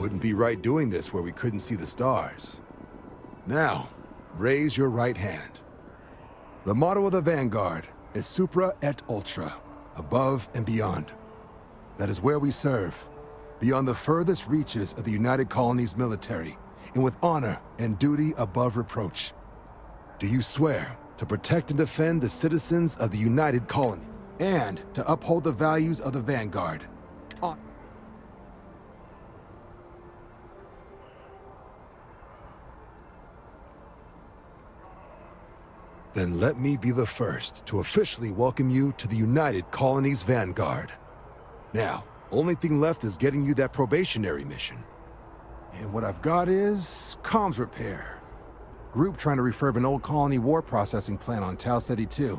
Wouldn't be right doing this where we couldn't see the stars. Now, raise your right hand. The motto of the Vanguard is Supra et Ultra, above and beyond. That is where we serve, beyond the furthest reaches of the United Colonies military, and with honor and duty above reproach. Do you swear to protect and defend the citizens of the United Colony, and to uphold the values of the Vanguard? Then let me be the first to officially welcome you to the United Colonies Vanguard. Now, only thing left is getting you that probationary mission. And what I've got is comms repair. Group trying to refurb an old colony war processing plant on Tau Ceti 2.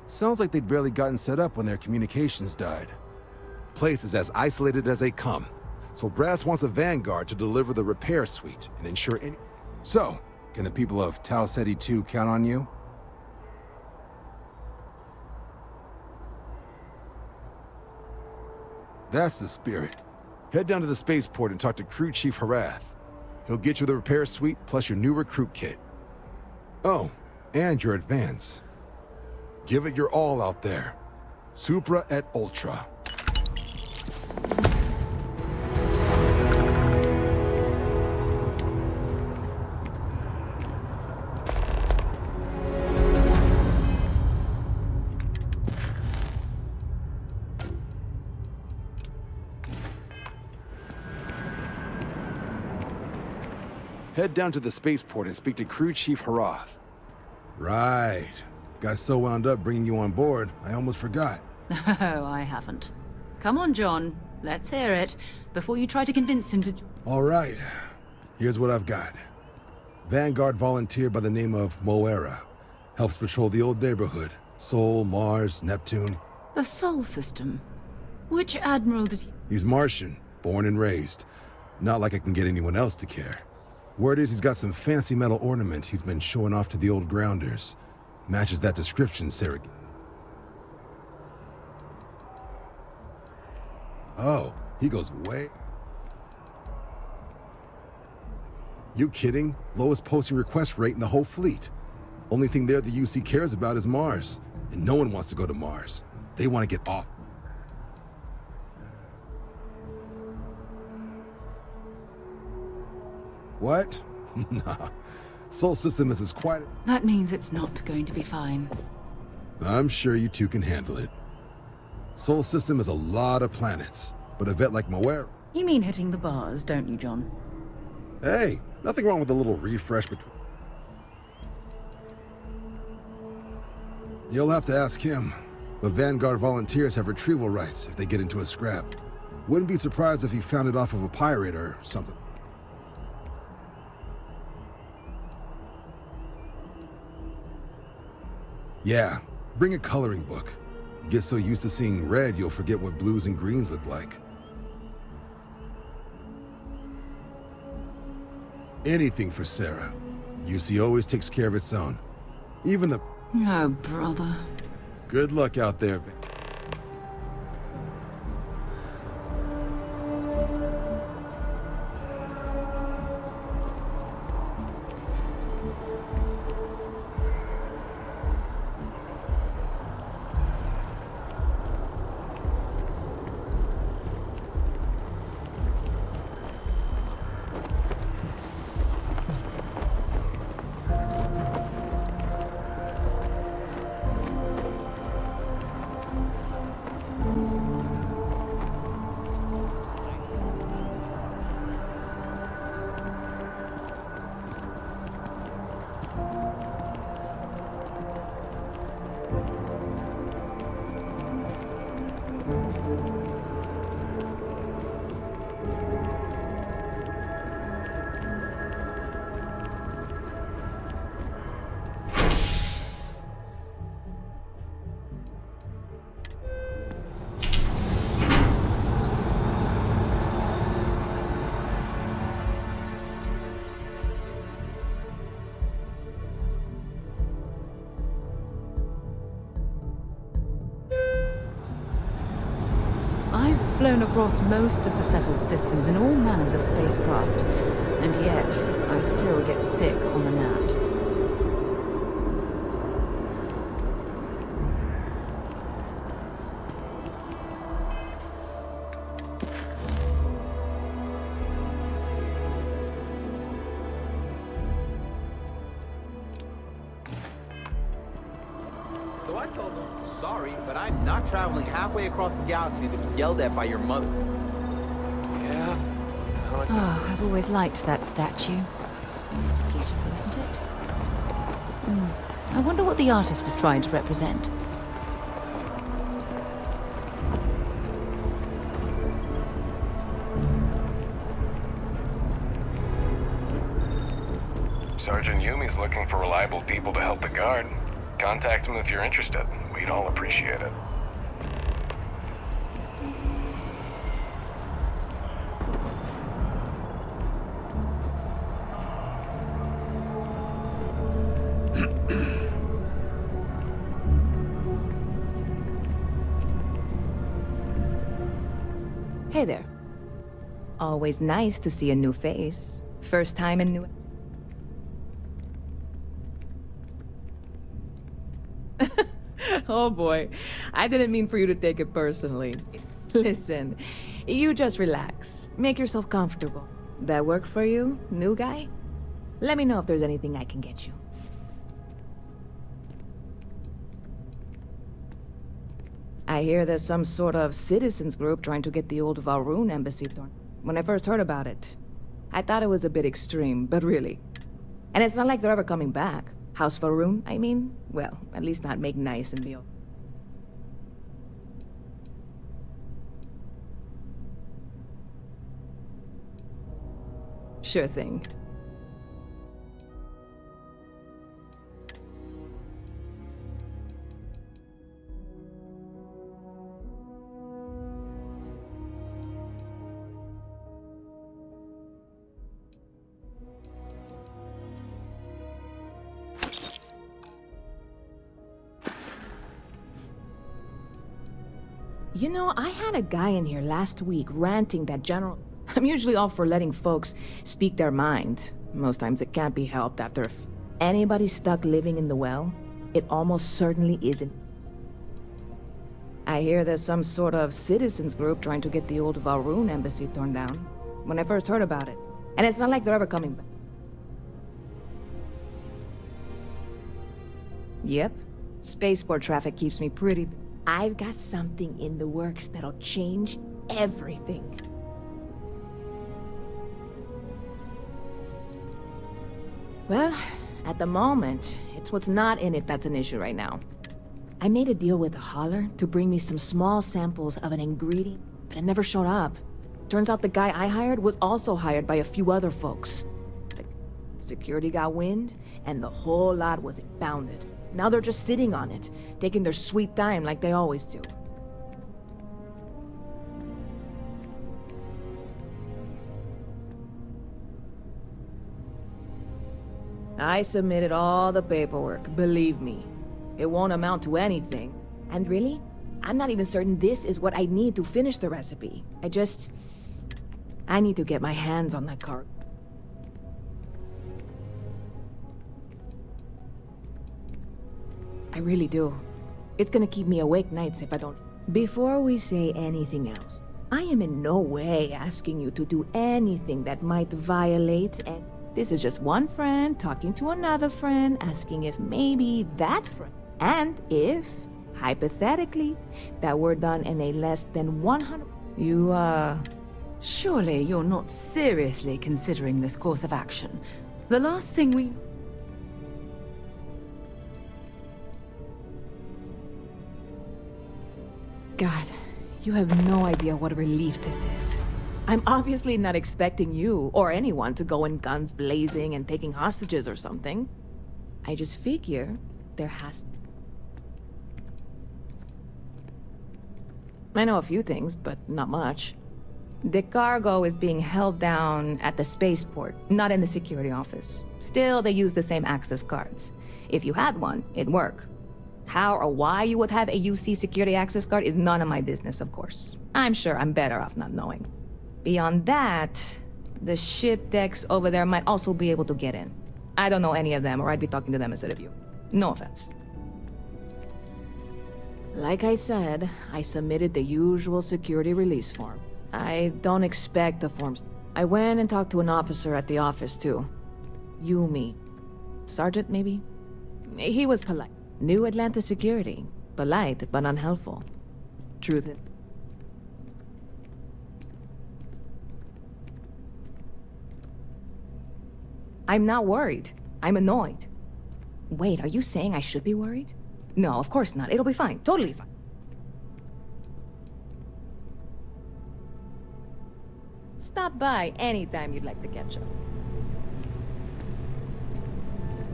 Sounds like they'd barely gotten set up when their communications died. Place is as isolated as they come, so Brass wants a Vanguard to deliver the repair suite and ensure any... So, can the people of Tau Ceti 2 count on you? That's the spirit. Head down to the spaceport and talk to Crew Chief Harath. He'll get you the repair suite plus your new recruit kit. Oh, and your advance. Give it your all out there. Supra et Ultra. Head down to the spaceport and speak to Crew Chief Harath. Right. Got so wound up bringing you on board, I almost forgot. Oh, I haven't. Come on, John. Let's hear it, before you try to convince him to... All right. Here's what I've got. Vanguard volunteer by the name of Moera. Helps patrol the old neighborhood. Sol, Mars, Neptune. The Sol system? Which admiral did he... He's Martian, born and raised. Not like I can get anyone else to care. Word is he's got some fancy metal ornament he's been showing off to the old grounders. Matches that description, Sarah. Oh, he goes way... You kidding? Lowest posting request rate in the whole fleet. Only thing there the UC cares about is Mars. And no one wants to go to Mars. They want to get off. What? Nah. Sol system is as quiet... That means it's not going to be fine. I'm sure you two can handle it. Sol system is a lot of planets, but a vet like Moera... You mean hitting the bars, don't you, John? Hey, nothing wrong with a little refresh between... You'll have to ask him, but Vanguard volunteers have retrieval rights if they get into a scrap. Wouldn't be surprised if he found it off of a pirate or something. Yeah, bring a coloring book. You get so used to seeing red, you'll forget what blues and greens look like. Anything for Sarah. UC always takes care of its own. Even the... Oh, brother. Good luck out there, Vic. flown across most of the settled systems in all manners of spacecraft, and yet I still get sick on the gnat. So I told him, sorry, but I'm not traveling halfway across the galaxy to be yelled at by your mother. Yeah. Oh, I've always liked that statue. It's beautiful, isn't it? I wonder what the artist was trying to represent. Sergeant Yumi's looking for reliable people to help the guard. Contact him if you're interested. We'd all appreciate it. Hey there. Always nice to see a new face. First time in new... Oh boy, I didn't mean for you to take it personally. Listen, you just relax. Make yourself comfortable. That work for you, new guy? Let me know if there's anything I can get you. I hear there's some sort of citizens group trying to get the old Valroon embassy torn. When I first heard about it, I thought it was a bit extreme, but really. And it's not like they're ever coming back. House Valroon, I mean? Well, at least not make nice and be all. Sure thing. You know, I had a guy in here last week ranting that General... I'm usually all for letting folks speak their mind. Most times it can't be helped after... Anybody stuck living in the well, it almost certainly isn't. I hear there's some sort of citizens group trying to get the old Valroon embassy torn down. When I first heard about it. And it's not like they're ever coming back. Yep. Spaceport traffic keeps me pretty... I've got something in the works that'll change everything. Well, at the moment, it's what's not in it that's an issue right now. I made a deal with a hauler to bring me some small samples of an ingredient, but it never showed up. Turns out the guy I hired was also hired by a few other folks. The security got wind, and the whole lot was impounded. Now they're just sitting on it, taking their sweet time like they always do. I submitted all the paperwork, believe me. It won't amount to anything. And really, I'm not even certain this is what I need to finish the recipe. I need to get my hands on that card. I really do. It's gonna keep me awake nights if I don't... Before we say anything else, I am in no way asking you to do anything that might violate and... This is just one friend talking to another friend, asking if maybe that friend... And if, hypothetically, that were done in a less than 100... Surely you're not seriously considering this course of action. The last thing we... God, you have no idea what a relief this is. I'm obviously not expecting you or anyone to go in guns blazing and taking hostages or something. I just figure there has... I know a few things, but not much. The cargo is being held down at the spaceport, not in the security office. Still, they use the same access cards. If you had one, it'd work. How or why you would have a UC security access card is none of my business, of course. I'm sure I'm better off not knowing. Beyond that, the ship decks over there might also be able to get in. I don't know any of them, or I'd be talking to them instead of you. No offense. Like I said, I submitted the usual security release form. I don't expect the forms. I went and talked to an officer at the office, too. Yumi. Sergeant, maybe? He was polite. New Atlanta security. Polite, but unhelpful. Truth is... I'm not worried. I'm annoyed. Wait, are you saying I should be worried? No, of course not. It'll be fine. Totally fine. Stop by anytime you'd like to catch up.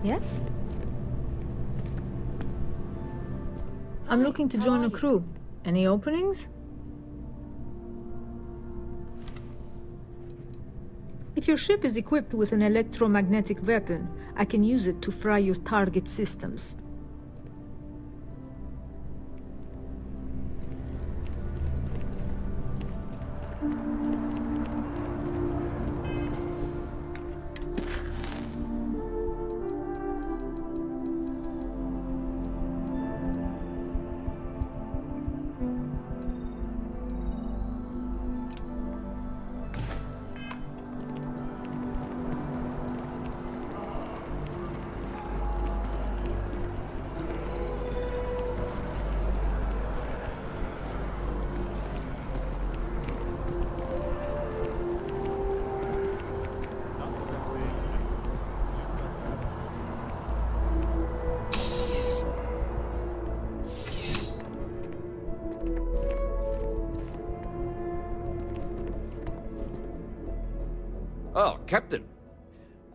Yes? I'm looking to join a crew. Any openings? If your ship is equipped with an electromagnetic weapon, I can use it to fry your target systems. Oh, Captain.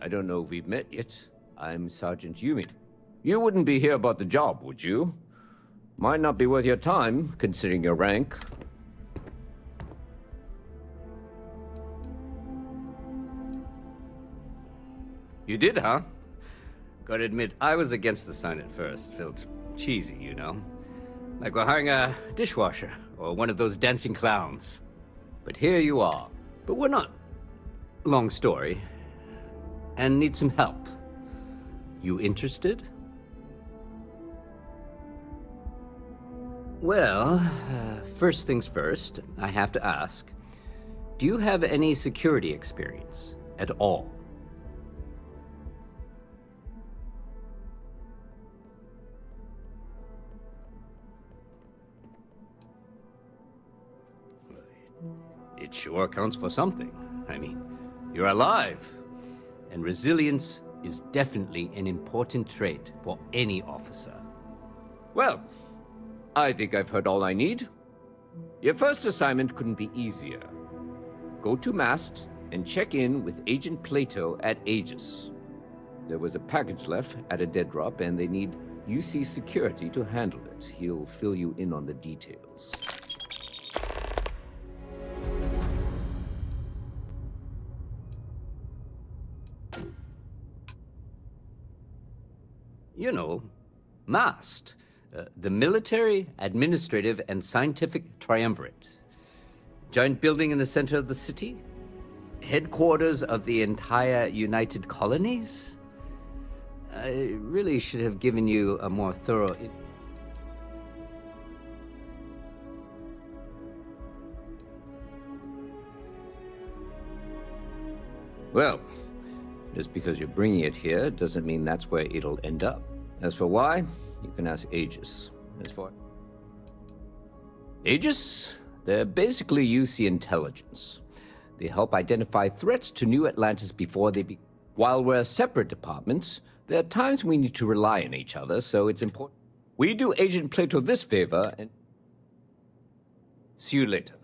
I don't know if we've met yet. I'm Sergeant Yumi. You wouldn't be here about the job, would you? Might not be worth your time, considering your rank. You did, huh? Gotta admit, I was against the sign at first. Felt cheesy, you know? Like we're hiring a dishwasher, or one of those dancing clowns. But here you are. But we're not. Long story. And need some help. You interested? Well, first things first, I have to ask. Do you have any security experience at all? It sure counts for something. I mean, you're alive. And resilience is definitely an important trait for any officer. Well, I think I've heard all I need. Your first assignment couldn't be easier. Go to Mast and check in with Agent Plato at Aegis. There was a package left at a dead drop, and they need UC security to handle it. He'll fill you in on the details. You know, MAST, the Military, Administrative, and Scientific Triumvirate. Giant building in the center of the city? Headquarters of the entire United Colonies? I really should have given you a more thorough... Well, just because you're bringing it here doesn't mean that's where it'll end up. As for why, you can ask Aegis. As for... Aegis? They're basically UC intelligence. They help identify threats to New Atlantis before they be... While we're separate departments, there are times we need to rely on each other, so it's important. We do Agent Plato this favor, and... See you later.